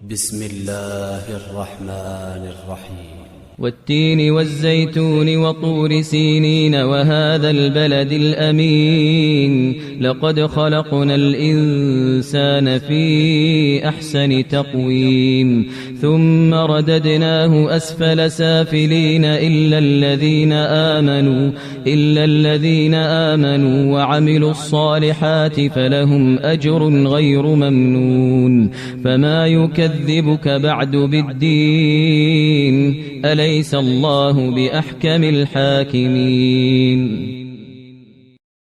بسم الله الرحمن الرحيم والتين والزيتون وطور سينين وهذا البلد الأمين لقد خلقنا الإنسان في أحسن تقويم ثم رددناه أسفل سافلين إلا الذين آمنوا وعملوا الصالحات فلهم أجر غير ممنون فما يكذبك بعد بالدين أليس الله بأحكم الحاكمين